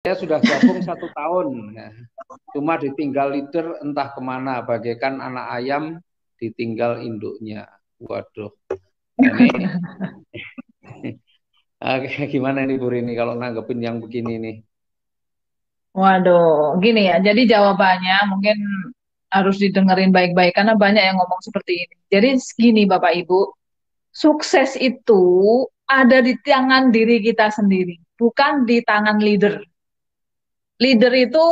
Saya sudah gabung 1 tahun, ya. Cuma ditinggal leader entah kemana, bagaikan anak ayam ditinggal induknya. Waduh, nah, ini gimana nih Bu Rini kalau nanggepin yang begini nih? Waduh, gini ya. Jadi jawabannya mungkin harus didengerin baik-baik karena banyak yang ngomong seperti ini. Jadi gini Bapak Ibu, sukses itu ada di tangan diri kita sendiri, bukan di tangan leader. Leader itu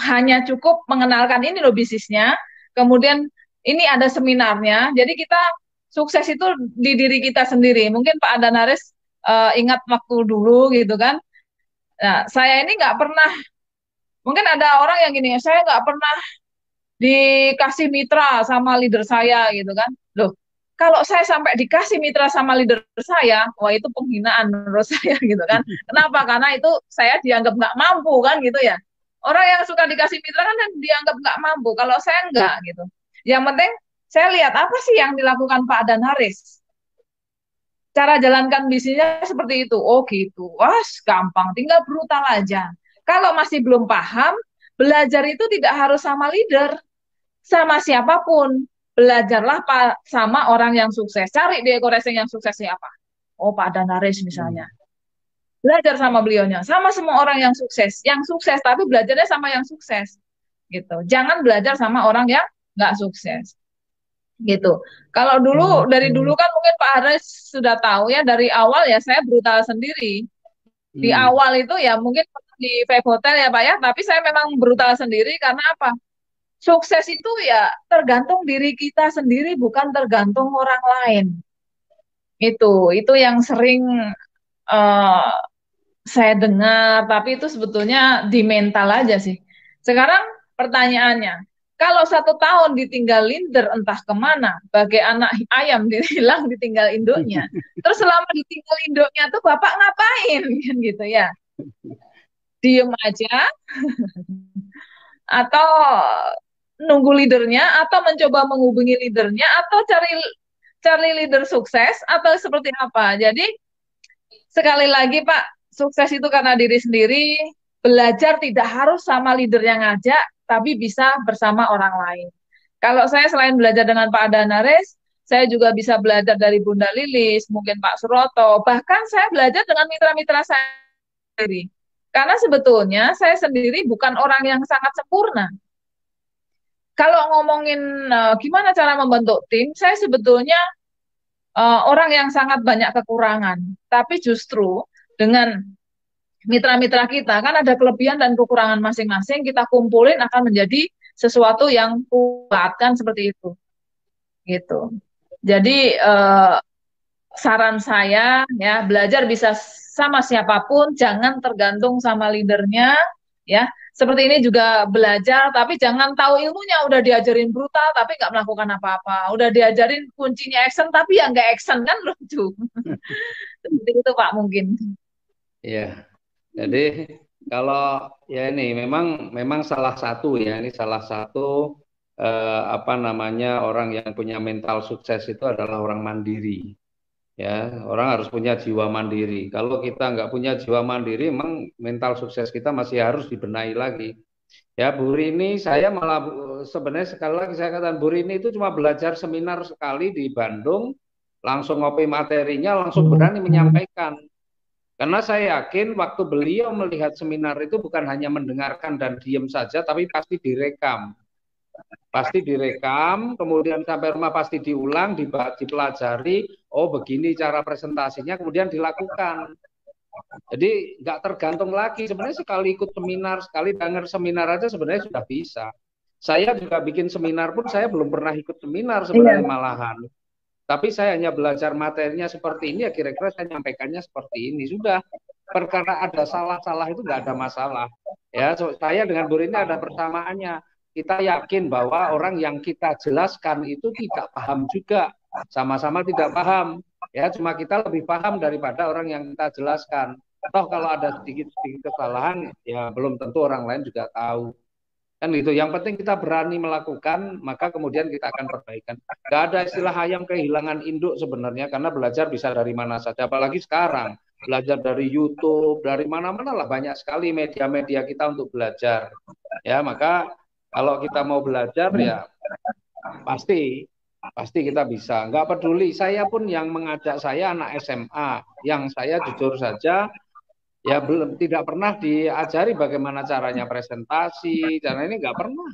hanya cukup mengenalkan ini loh bisnisnya, kemudian ini ada seminarnya. Jadi kita sukses itu di diri kita sendiri. Mungkin Pak Adanaris ingat waktu dulu gitu kan. Nah, saya ini nggak pernah, mungkin ada orang yang gini, saya nggak pernah dikasih mitra sama leader saya gitu kan. Loh, kalau saya sampai dikasih mitra sama leader saya, wah itu penghinaan menurut saya gitu kan. Kenapa? Karena itu saya dianggap nggak mampu kan gitu ya. Orang yang suka dikasih mitra kan dianggap nggak mampu. Kalau saya nggak gitu. Yang penting saya lihat apa sih yang dilakukan Pak Dan Haris. Cara jalankan bisnisnya seperti itu. Oh gitu. Wah, gampang. Tinggal brutal aja. Kalau masih belum paham, belajar itu tidak harus sama leader sama siapapun. Belajarlah sama orang yang sukses. Cari di Eco-Racing yang sukses siapa. Oh, Pak Danaris misalnya. Hmm. Belajar sama beliaunya. Sama semua orang yang sukses. Yang sukses, tapi belajarnya sama yang sukses. Gitu. Jangan belajar sama orang yang nggak sukses. Gitu. Kalau dulu, dari dulu kan mungkin Pak Haris sudah tahu ya, dari awal ya saya brutal sendiri. Di Hmm. awal itu ya mungkin di Vibe Hotel ya Pak ya, tapi saya memang brutal sendiri karena apa? Sukses itu ya tergantung diri kita sendiri, bukan tergantung orang lain. Itu yang sering eh, saya dengar, tapi itu sebetulnya di mental aja sih. Sekarang pertanyaannya, kalau 1 tahun ditinggal linder entah kemana, bagai anak ayam dihilang ditinggal induknya, terus selama ditinggal induknya tuh bapak ngapain kan gitu ya? Diem aja atau nunggu leadernya atau mencoba menghubungi leadernya atau cari cari leader sukses atau seperti apa. Jadi sekali lagi Pak, sukses itu karena diri sendiri, belajar tidak harus sama leader yang ngajak, tapi bisa bersama orang lain. Kalau saya selain belajar dengan Pak Adanaris, saya juga bisa belajar dari Bunda Lilis, mungkin Pak Suroto, bahkan saya belajar dengan mitra-mitra saya sendiri. Karena sebetulnya saya sendiri bukan orang yang sangat sempurna. Kalau ngomongin gimana cara membentuk tim, saya sebetulnya orang yang sangat banyak kekurangan. Tapi justru dengan mitra-mitra kita kan ada kelebihan dan kekurangan masing-masing, kita kumpulin akan menjadi sesuatu yang kuat kan seperti itu. Gitu. Jadi saran saya ya belajar bisa sama siapapun, jangan tergantung sama leadernya ya. Seperti ini juga belajar, tapi jangan tahu ilmunya udah diajarin brutal tapi nggak melakukan apa-apa. Udah diajarin kuncinya action tapi ya nggak action kan lucu. Seperti itu Pak mungkin. Ya, jadi kalau ya ini memang memang salah satu ya, ini salah satu apa namanya orang yang punya mental sukses itu adalah orang mandiri. Ya, orang harus punya jiwa mandiri. Kalau kita nggak punya jiwa mandiri, memang mental sukses kita masih harus dibenahi lagi. Ya, Bu Rini, saya malah sebenarnya sekali lagi saya katakan Bu Rini itu cuma belajar seminar sekali di Bandung, langsung ngopi materinya, langsung berani menyampaikan. Karena saya yakin waktu beliau melihat seminar itu bukan hanya mendengarkan dan diem saja, tapi pasti direkam. Pasti direkam, kemudian sampai rumah pasti diulang, dipelajari, oh begini cara presentasinya, kemudian dilakukan. Jadi nggak tergantung lagi, sebenarnya sekali ikut seminar, sekali dengar seminar aja sebenarnya sudah bisa. Saya juga bikin seminar pun saya belum pernah ikut seminar sebenarnya Iya. malahan. Tapi saya hanya belajar materinya seperti ini, ya kira-kira saya nyampaikannya seperti ini. Sudah, perkara ada salah-salah itu nggak ada masalah. Ya, saya dengan Bu ini ada persamaannya. Kita yakin bahwa orang yang kita jelaskan itu tidak paham juga. Sama-sama tidak paham. Ya, cuma kita lebih paham daripada orang yang kita jelaskan. Toh kalau ada sedikit-sedikit kesalahan, ya belum tentu orang lain juga tahu. Kan gitu. Yang penting kita berani melakukan, maka kemudian kita akan perbaikan. Gak ada istilah ayam kehilangan induk sebenarnya, karena belajar bisa dari mana saja. Apalagi sekarang. belajar dari YouTube, dari mana-mana lah, banyak sekali media-media kita untuk belajar. Ya, maka kalau kita mau belajar ya pasti pasti kita bisa. Nggak peduli, saya pun yang mengajak saya anak SMA, yang saya jujur saja ya belum tidak pernah diajari bagaimana caranya presentasi, caranya ini nggak pernah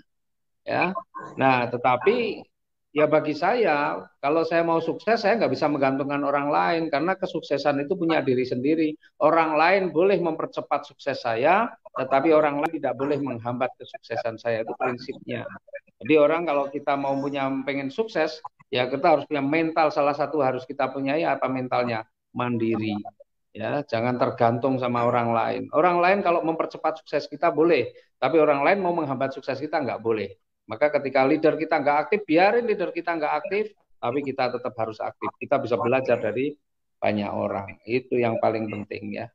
ya. Nah, tetapi ya bagi saya, kalau saya mau sukses, saya nggak bisa menggantungkan orang lain karena kesuksesan itu punya diri sendiri. Orang lain boleh mempercepat sukses saya, tetapi orang lain tidak boleh menghambat kesuksesan saya. Itu prinsipnya. Jadi orang kalau kita mau punya pengen sukses, ya kita harus punya mental. Salah satu harus kita punyai apa mentalnya? Mandiri. Ya, jangan tergantung sama orang lain. Orang lain kalau mempercepat sukses kita boleh, tapi orang lain mau menghambat sukses kita nggak boleh. Maka ketika leader kita nggak aktif, biarin leader kita nggak aktif, tapi kita tetap harus aktif. Kita bisa belajar dari banyak orang. Itu yang paling penting ya.